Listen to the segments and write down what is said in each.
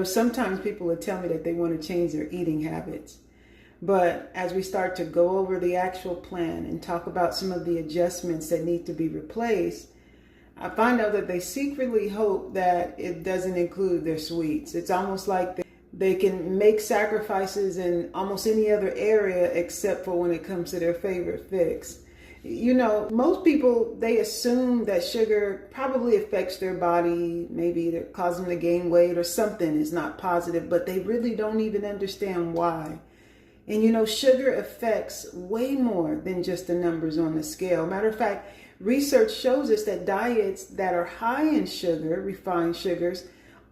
Sometimes people would tell me that they want to change their eating habits. But as we start to go over the actual plan and talk about some of the adjustments that need to be replaced, I find out that they secretly hope that it doesn't include their sweets. It's almost like they can make sacrifices in almost any other area except for when it comes to their favorite fix. Most people, they assume that sugar probably affects their body, maybe they're causing them to gain weight or something is not positive, but they really don't even understand why. And sugar affects way more than just the numbers on the scale. Matter of fact, research shows us that diets that are high in sugar, refined sugars,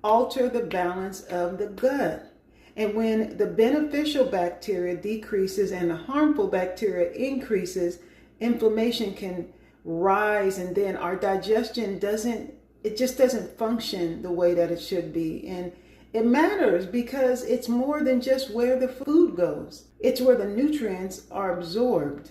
alter the balance of the gut. And when the beneficial bacteria decreases and the harmful bacteria increases, inflammation can rise, and then our digestion doesn't function the way that it should be. And it matters because it's more than just where the food goes. It's where the nutrients are absorbed.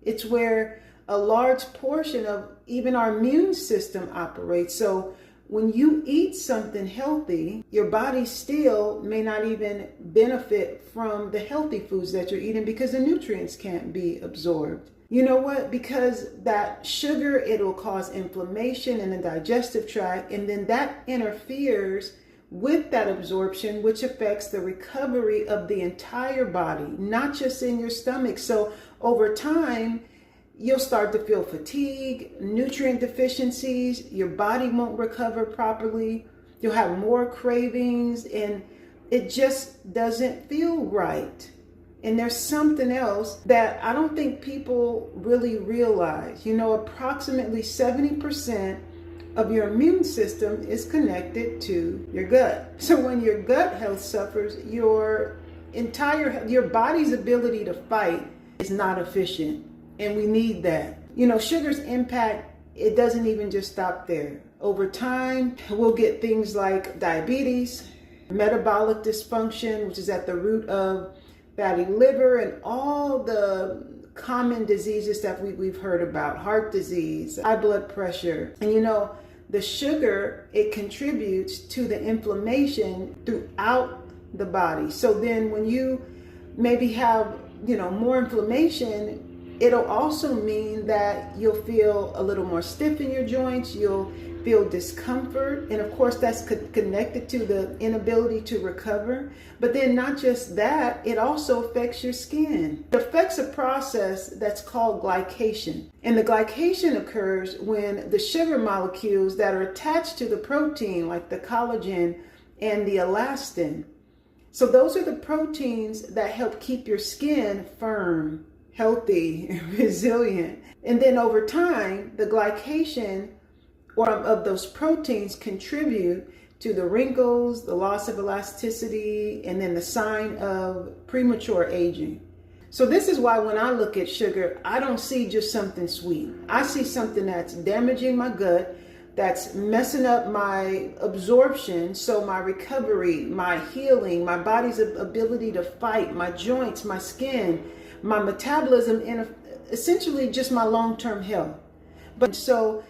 It's where a large portion of even our immune system operates. So when you eat something healthy, your body still may not even benefit from the healthy foods that you're eating because the nutrients can't be absorbed. You know what? Because that sugar, it'll cause inflammation in the digestive tract, and then that interferes with that absorption, which affects the recovery of the entire body, not just in your stomach. So over time, you'll start to feel fatigue, nutrient deficiencies, your body won't recover properly, you'll have more cravings, and it just doesn't feel right. And there's something else that I don't think people really realize. Approximately 70% of your immune system is connected to your gut. So when your gut health suffers, your body's ability to fight is not efficient. And we need that. Sugar's impact, it doesn't even just stop there. Over time, we'll get things like diabetes, metabolic dysfunction, which is at the root of fatty liver, and all the common diseases that we've heard about, heart disease, high blood pressure. And the sugar, it contributes to the inflammation throughout the body. So then when you maybe have, more inflammation, it'll also mean that you'll feel a little more stiff in your joints, you'll feel discomfort, and of course that's connected to the inability to recover. But then not just that, it also affects your skin. It affects a process that's called glycation. And the glycation occurs when the sugar molecules that are attached to the protein, like the collagen and the elastin. So those are the proteins that help keep your skin firm, healthy, and resilient. And then over time, the glycation of those proteins contribute to the wrinkles, the loss of elasticity, and then the sign of premature aging. So this is why when I look at sugar, I don't see just something sweet. I see something that's damaging my gut, that's messing up my absorption, so my recovery, my healing, my body's ability to fight, my joints, my skin, my metabolism, and essentially just my long-term health. But so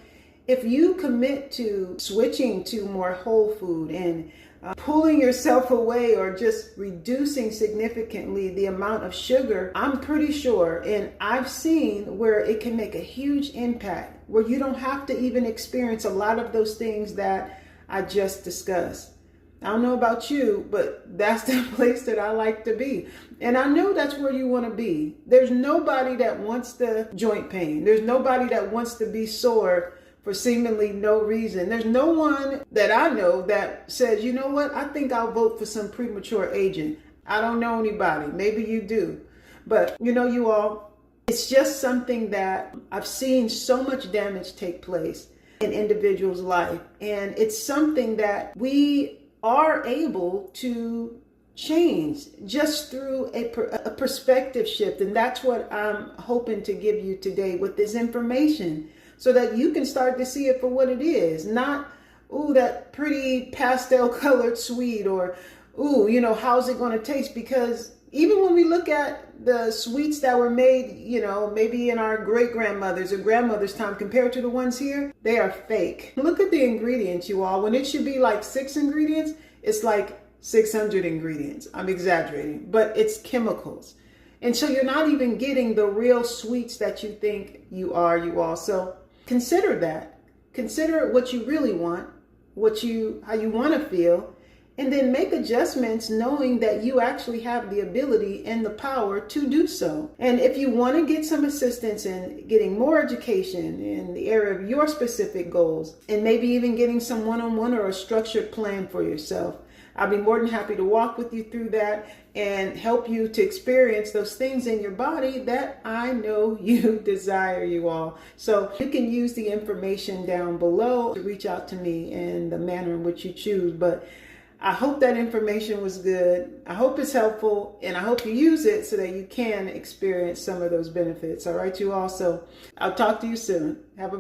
if you commit to switching to more whole food and pulling yourself away or just reducing significantly the amount of sugar, I'm pretty sure, and I've seen where it can make a huge impact, where you don't have to even experience a lot of those things that I just discussed. I don't know about you, but that's the place that I like to be. And I know that's where you want to be. There's nobody that wants the joint pain. There's nobody that wants to be sore for seemingly no reason. There's no one that I know that says, you know what, I think I'll vote for some premature aging. I don't know anybody. Maybe you do. But you all, it's just something that I've seen so much damage take place in individuals' life. And it's something that we are able to change just through a perspective shift. And that's what I'm hoping to give you today with this information, so that you can start to see it for what it is. Not, ooh, that pretty pastel colored sweet, or, ooh, how's it going to taste? Because even when we look at the sweets that were made, maybe in our great-grandmother's or grandmother's time compared to the ones here, they are fake. Look at the ingredients, you all. When it should be like 6 ingredients, it's like 600 ingredients. I'm exaggerating, but it's chemicals. And so you're not even getting the real sweets that you think you are. So consider that. Consider what you really want, how you want to feel, and then make adjustments knowing that you actually have the ability and the power to do so. And if you want to get some assistance in getting more education in the area of your specific goals, and maybe even getting some one-on-one or a structured plan for yourself, I'll be more than happy to walk with you through that and help you to experience those things in your body that I know you desire, you all. So you can use the information down below to reach out to me in the manner in which you choose. But I hope that information was good. I hope it's helpful, and I hope you use it so that you can experience some of those benefits. All right, you all. So I'll talk to you soon. Have a